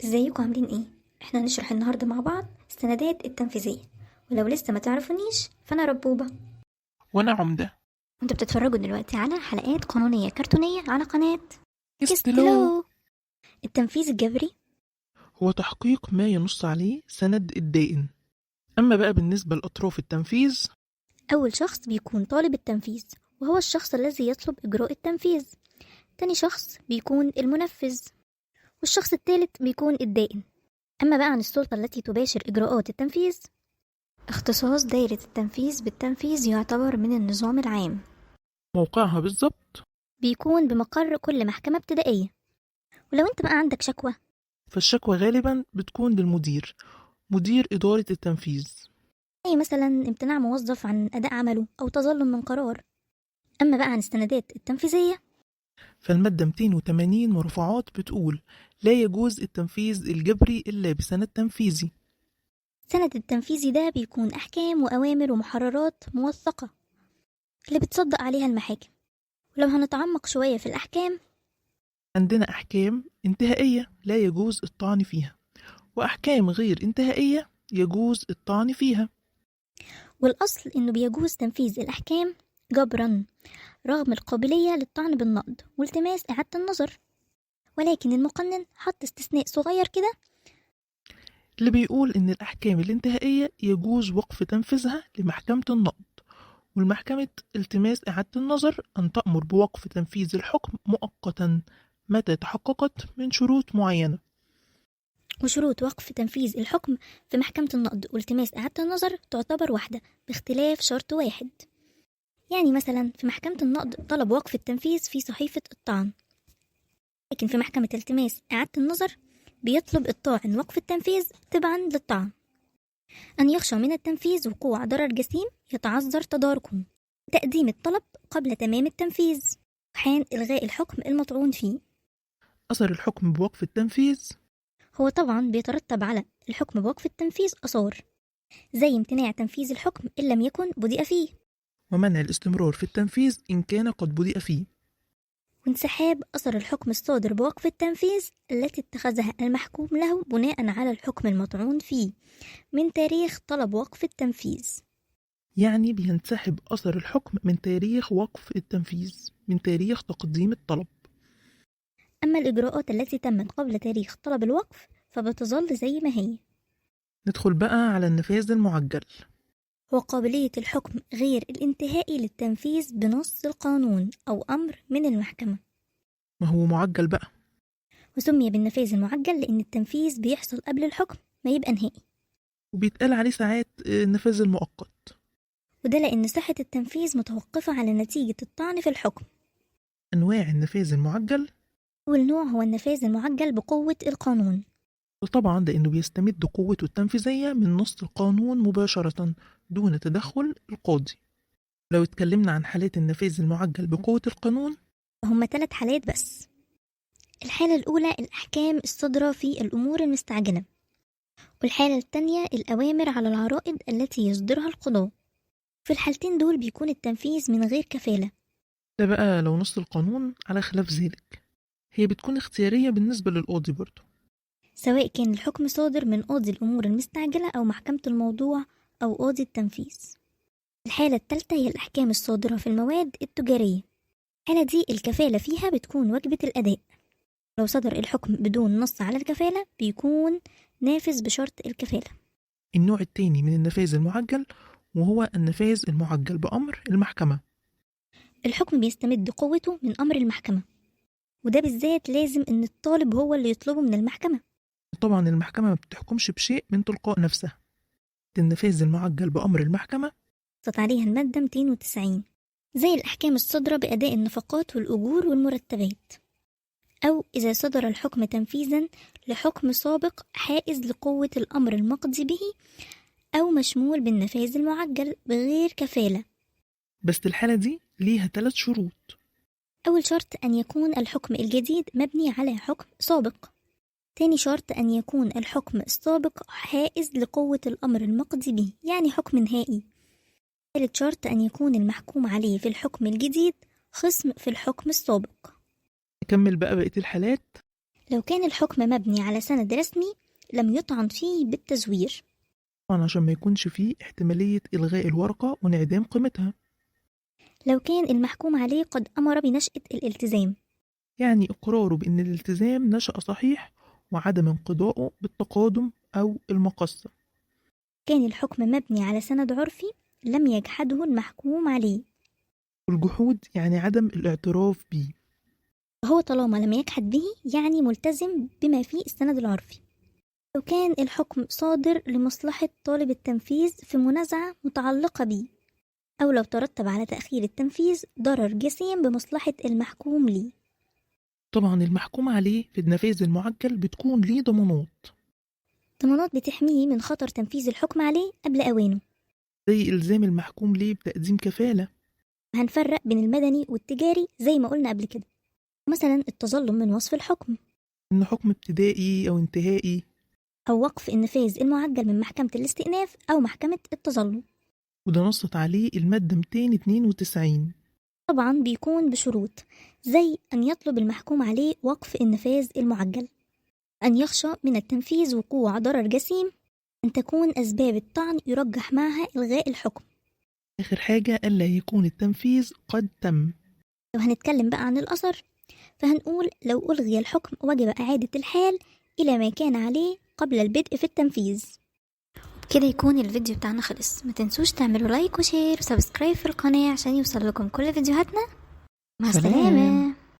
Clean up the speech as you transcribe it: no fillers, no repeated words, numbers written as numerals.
ازيكم عاملين ايه؟ احنا هنشرح النهارده مع بعض السندات التنفيذية. ولو لسه ما تعرفونيش فانا ربوبة. وأنا عمدة. انتوا بتتفرجوا دلوقتي على حلقات قانونية كرتونية على قناة كستلو كيستلو. التنفيذ الجبري. هو تحقيق ما ينص عليه سند الدائن. أما بقى بالنسبة لأطراف التنفيذ، اول شخص بيكون طالب التنفيذ وهو الشخص الذي يطلب اجراء التنفيذ. تاني شخص بيكون المنفذ، والشخص الثالث بيكون الدائن. اما بقى عن السلطة التي تباشر اجراءات التنفيذ، اختصاص دايرة التنفيذ بالتنفيذ يعتبر من النظام العام. موقعها بالظبط، بيكون بمقر كل محكمة ابتدائية. ولو انت بقى عندك شكوى، فالشكوى غالبا بتكون للمدير، مدير إدارة التنفيذ. زي مثلا امتناع موظف عن أداء عمله أو تظلم من قرار. أما بقى عن السندات التنفيذية، فالمادة 280 مرفوعات بتقول لا يجوز التنفيذ الجبري إلا بسند تنفيذي. السند التنفيذي ده بيكون أحكام وأوامر ومحررات موثقة اللي بتصدق عليها المحاكم. ولو هنتعمق شوية في الأحكام، عندنا أحكام انتهائية لا يجوز الطعن فيها، وأحكام غير انتهائية يجوز الطعن فيها. والأصل إنه بيجوز تنفيذ الأحكام جبرا رغم القابلية للطعن بالنقد والتماس إعادة النظر. ولكن المقنن حط استثناء صغير كده، اللي بيقول إن الأحكام الانتهائية يجوز وقف تنفيذها لمحكمة النقض، والمحكمة التماس إعادة النظر أن تأمر بوقف تنفيذ الحكم مؤقتا متى تحققت من شروط معينة. وشروط وقف تنفيذ الحكم في محكمة النقض والتماس إعادة النظر تعتبر واحدة باختلاف شرط واحد. يعني مثلا في محكمة النقض طلب وقف التنفيذ في صحيفة الطعن، لكن في محكمة التماس إعادة النظر بيطلب الطاعن وقف التنفيذ تبعا للطعن. أن يخشى من التنفيذ وقوع ضرر جسيم يتعذر تداركه، تقديم الطلب قبل تمام التنفيذ، حان إلغاء الحكم المطعون فيه. أثر الحكم بوقف التنفيذ، هو طبعا بيترتب على الحكم بوقف التنفيذ آثار، زي امتناع تنفيذ الحكم إن لم يكن بدأ فيه، ومنع الاستمرار في التنفيذ إن كان قد بدأ فيه، وانسحاب أثر الحكم الصادر بوقف التنفيذ التي اتخذها المحكوم له بناء على الحكم المطعون فيه من تاريخ طلب وقف التنفيذ. يعني بينسحب أثر الحكم من تاريخ وقف التنفيذ، من تاريخ تقديم الطلب. أما الإجراءات التي تمت قبل تاريخ طلب الوقف فبتظل زي ما هي. ندخل بقى على النفاذ المعجل. وقابلية الحكم غير الانتهائي للتنفيذ بنص القانون أو أمر من المحكمة. ما هو معجل بقى؟ وسمي بالنفاذ المعجل لأن التنفيذ بيحصل قبل الحكم ما يبقى نهائي، وبيتقال عليه ساعات النفاذ المؤقت. وده لأن صحة التنفيذ متوقفة على نتيجة الطعن في الحكم. أنواع النفاذ المعجل، أول نوع هو النفاذ المعجل بقوة القانون. وطبعا لأنه بيستمد قوته التنفيذية من نص القانون مباشرة دون تدخل القاضي. لو اتكلمنا عن حالات النفاذ المعجل بقوة القانون، هما 3 حالات بس. الحالة الأولى الأحكام الصادرة في الأمور المستعجلة، والحالة التانية الأوامر على العرائض التي يصدرها القضاء. في الحالتين دول بيكون التنفيذ من غير كفالة. ده بقى لو نص القانون على خلاف ذلك، هي بتكون اختيارية بالنسبة للقاضي برضه، سواء كان الحكم صادر من قاضي الأمور المستعجلة أو محكمة الموضوع أو قاضي التنفيذ. الحالة التالتة هي الأحكام الصادرة في المواد التجارية. الحالة دي الكفالة فيها بتكون واجبة الأداء. لو صدر الحكم بدون نص على الكفالة بيكون نافذ بشرط الكفالة. النوع التاني من النفاذ المعجل وهو النفاذ المعجل بأمر المحكمة. الحكم بيستمد قوته من أمر المحكمة، وده بالذات لازم إن الطالب هو اللي يطلبه من المحكمة. طبعا المحكمة ما بتحكمش بشيء من تلقاء نفسها. النفاذ المعجل بأمر المحكمة نصت عليها المادة 290، زي الأحكام الصادرة بأداء النفقات والأجور والمرتبات، أو إذا صدر الحكم تنفيذا لحكم سابق حائز لقوة الأمر المقضي به، أو مشمول بالنفاذ المعجل بغير كفالة. بس الحالة دي ليها 3 شروط. أول شرط أن يكون الحكم الجديد مبني على حكم سابق. تاني شرط أن يكون الحكم السابق حائز لقوة الأمر المقضي به، يعني حكم نهائي. ثالث شرط أن يكون المحكوم عليه في الحكم الجديد خصم في الحكم السابق. نكمل بقى بقية الحالات. لو كان الحكم مبني على سند رسمي لم يطعن فيه بالتزوير. طبعا عشان ما يكونش فيه احتمالية إلغاء الورقة وانعدام قيمتها. لو كان المحكوم عليه قد أمر بنشأة الالتزام. يعني إقراره بأن الالتزام نشأ صحيح وعدم انقضائه بالتقادم أو المقصة. كان الحكم مبني على سند عرفي لم يجحده المحكوم عليه. والجحود يعني عدم الاعتراف بيه. فهو طالما لم يجحد به يعني ملتزم بما فيه السند العرفي. لو كان الحكم صادر لمصلحة طالب التنفيذ في منازعة متعلقة به، أو لو ترتب على تأخير التنفيذ ضرر جسيم بمصلحة المحكوم ليه. طبعا المحكوم عليه في النفاذ المعجل بتكون ليه ضمانات. ضمانات بتحميه من خطر تنفيذ الحكم عليه قبل أوانه، زي إلزام المحكوم ليه بتقديم كفالة. هنفرق بين المدني والتجاري زي ما قلنا قبل كده. مثلا التظلم من وصف الحكم، إن حكم ابتدائي أو انتهائي، أو وقف النفاذ المعجل من محكمة الاستئناف أو محكمة التظلم. وده نصت عليه المادة 292. طبعا بيكون بشروط، زي أن يطلب المحكوم عليه وقف النفاذ المعجل، أن يخشى من التنفيذ وقوع ضرر جسيم، أن تكون أسباب الطعن يرجح معها إلغاء الحكم. آخر حاجة ألا يكون التنفيذ قد تم. لو هنتكلم بقى عن الأثر فهنقول لو ألغي الحكم وجب إعادة الحال إلى ما كان عليه قبل البدء في التنفيذ. كده يكون الفيديو بتاعنا خلص. ما تنسوش تعملوا لايك وشير وسبسكرايب في القناة عشان يوصل لكم كل فيديوهاتنا. مع سلام. السلامة.